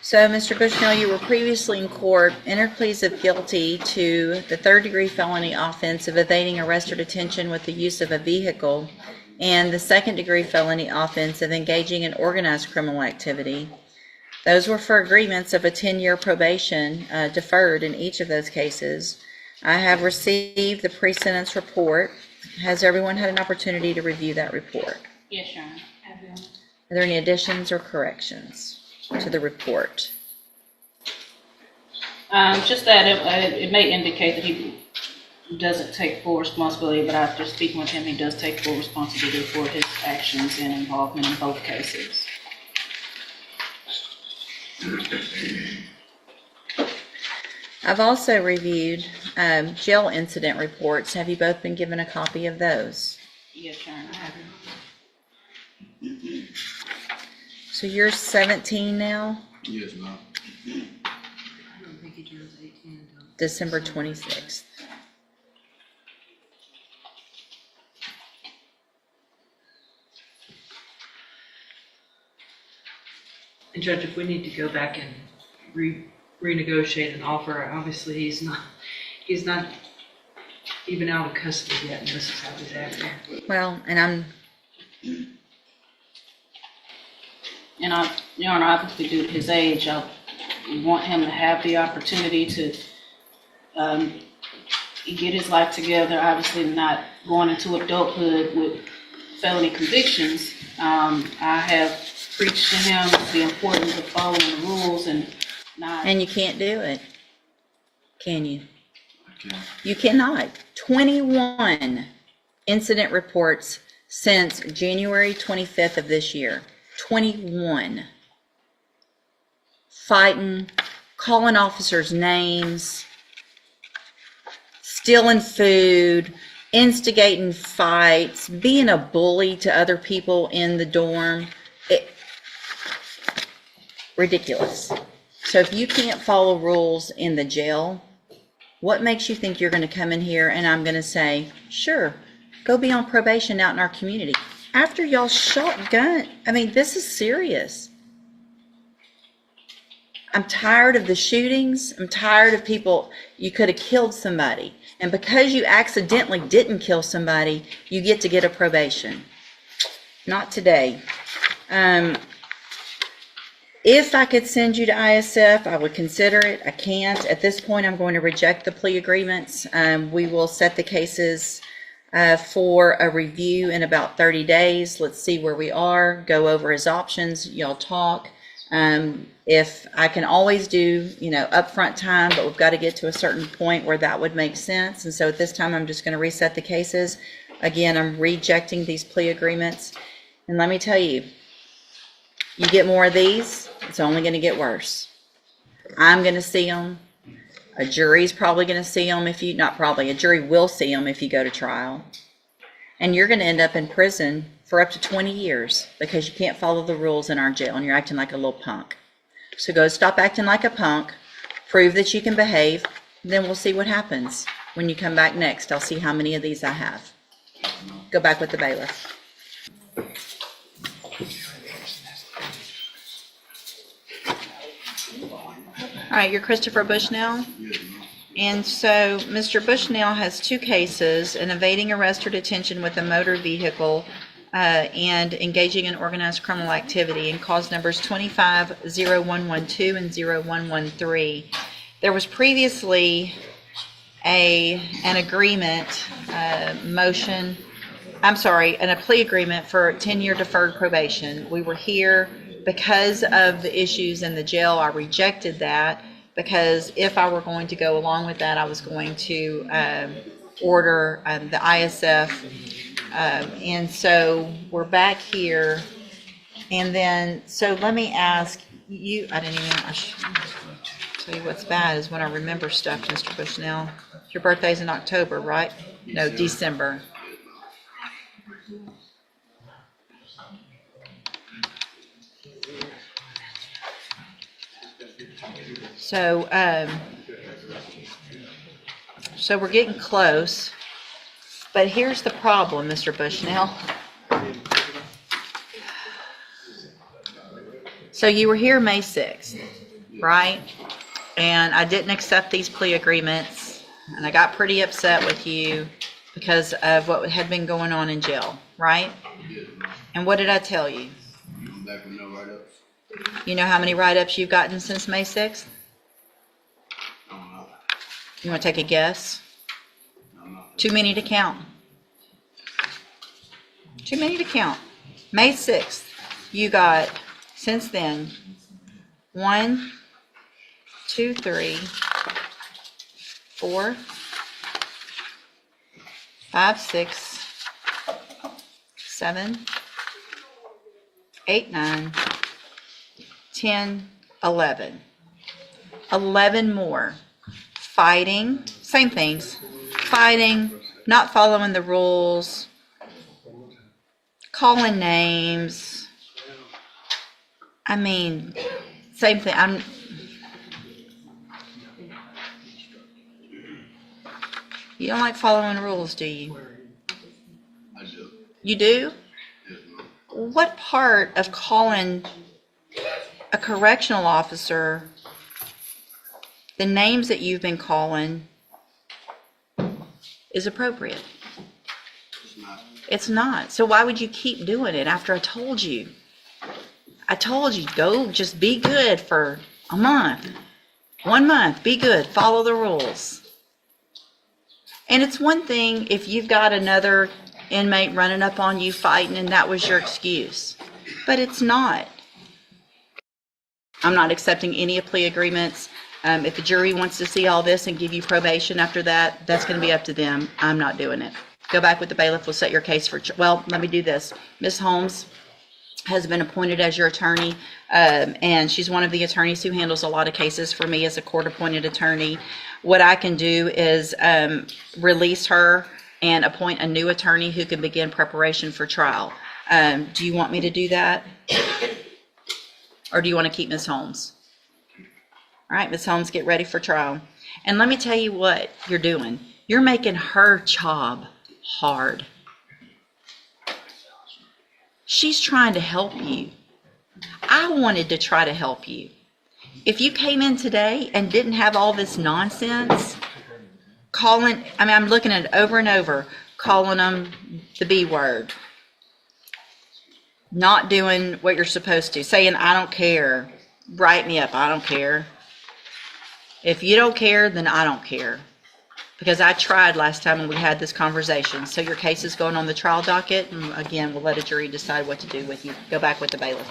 So, Mr. Bushnell, you were previously in court, entered pleas of guilty to the third-degree felony offense of evading arrest or detention with the use of a vehicle, and the second-degree felony offense of engaging in organized criminal activity. Those were for agreements of a 10-year probation deferred in each of those cases. I have received the pre-sentence report. Has everyone had an opportunity to review that report? Yes, Your Honor. Are there any additions or corrections to the report? Just that it may indicate that he doesn't take full responsibility, but after speaking with him, he does take full responsibility for his actions and involvement in both cases. I've also reviewed jail incident reports. Have you both been given a copy of those? Yes, Your Honor. So you're 17 now? Yes, ma'am. I don't think he turns 18 until December 26th. And Judge, if we need to go back and renegotiate an offer, obviously he's not even out of custody yet, and this is how he's acting. Well, and Your Honor, obviously due to his age, I want him to have the opportunity to get his life together, obviously not going into adulthood with felony convictions. I have preached to him the importance of following the rules and not... you can't do it, can you? Okay. You cannot. 21 incident reports since January 25th of this year. 21. Fighting, calling officers names, stealing food, instigating fights, being a bully to other people in the dorm. Ridiculous. So if you can't follow rules in the jail, what makes you think you're going to come in here and I'm going to say, sure, go be on probation out in our community? After y'all shot gun, I mean, this is serious. I'm tired of the shootings. I'm tired of people. You could have killed somebody. And because you accidentally didn't kill somebody, you get a probation. Not today. If I could send you to ISF, I would consider it. I can't. At this point, I'm going to reject the plea agreements. We will set the cases for a review in about 30 days. Let's see where we are, go over his options, y'all talk. If I can always do, upfront time, but we've got to get to a certain point where that would make sense. And so at this time, I'm just going to reset the cases. Again, I'm rejecting these plea agreements. And let me tell you, you get more of these, it's only going to get worse. I'm going to see them. A jury's probably going to see them if you, not probably, a jury will see them if you go to trial. And you're going to end up in prison for up to 20 years because you can't follow the rules in our jail and you're acting like a little punk. So go stop acting like a punk, prove that you can behave, then we'll see what happens. When you come back next, I'll see how many of these I have. Go back with the bailiff. All right, you're Christopher Bushnell? Yes, ma'am. And so Mr. Bushnell has two cases, an evading arrest or detention with a motor vehicle and engaging in organized criminal activity, and cause numbers 25-0112 and 0113. There was previously an agreement motion, and a plea agreement for 10-year deferred probation. We were here because of the issues in the jail. I rejected that because if I were going to go along with that, I was going to order the ISF. And so we're back here. And then, so let me ask you, I should tell you what's bad is when I remember stuff, Mr. Bushnell. Your birthday's in October, right? No, December. So, so we're getting close, but here's the problem, Mr. Bushnell. So you were here May 6th. right? And I didn't accept these plea agreements, and I got pretty upset with you because of what had been going on in jail, right? And what did I tell you? You come back with no write-ups? You know how many write-ups you've gotten since May 6th? I don't know. You want to take a guess? I'm not. Too many to count. Too many to count. May 6th, you got, since then, 1, 2, 3, 4, 5, 6, 7, 8, 9, 10, 11. 11 more. Fighting, same things. Fighting, not following the rules, calling names. I mean, same thing. You don't like following rules, do you? I do. You do? Yes, ma'am. What part of calling a correctional officer the names that you've been calling is appropriate? It's not. It's not. So why would you keep doing it after I told you? I told you, go just be good for a month. 1 month, be good, follow the rules. And it's one thing if you've got another inmate running up on you fighting and that was your excuse. But it's not. I'm not accepting any plea agreements. If the jury wants to see all this and give you probation after that, that's going to be up to them. I'm not doing it. Go back with the bailiff. We'll set your case for, well, let me do this. Ms. Holmes has been appointed as your attorney, and she's one of the attorneys who handles a lot of cases for me as a court-appointed attorney. What I can do is release her and appoint a new attorney who can begin preparation for trial. Do you want me to do that? Or do you want to keep Ms. Holmes? All right, Ms. Holmes, get ready for trial. And let me tell you what you're doing. You're making her job hard. She's trying to help you. I wanted to try to help you. If you came in today and didn't have all this nonsense, I'm looking at it over and over, calling them the B word, not doing what you're supposed to, saying, I don't care, write me up, I don't care. If you don't care, then I don't care. Because I tried last time when we had this conversation. So your case is going on the trial docket, and again, we'll let a jury decide what to do with you. Go back with the bailiff.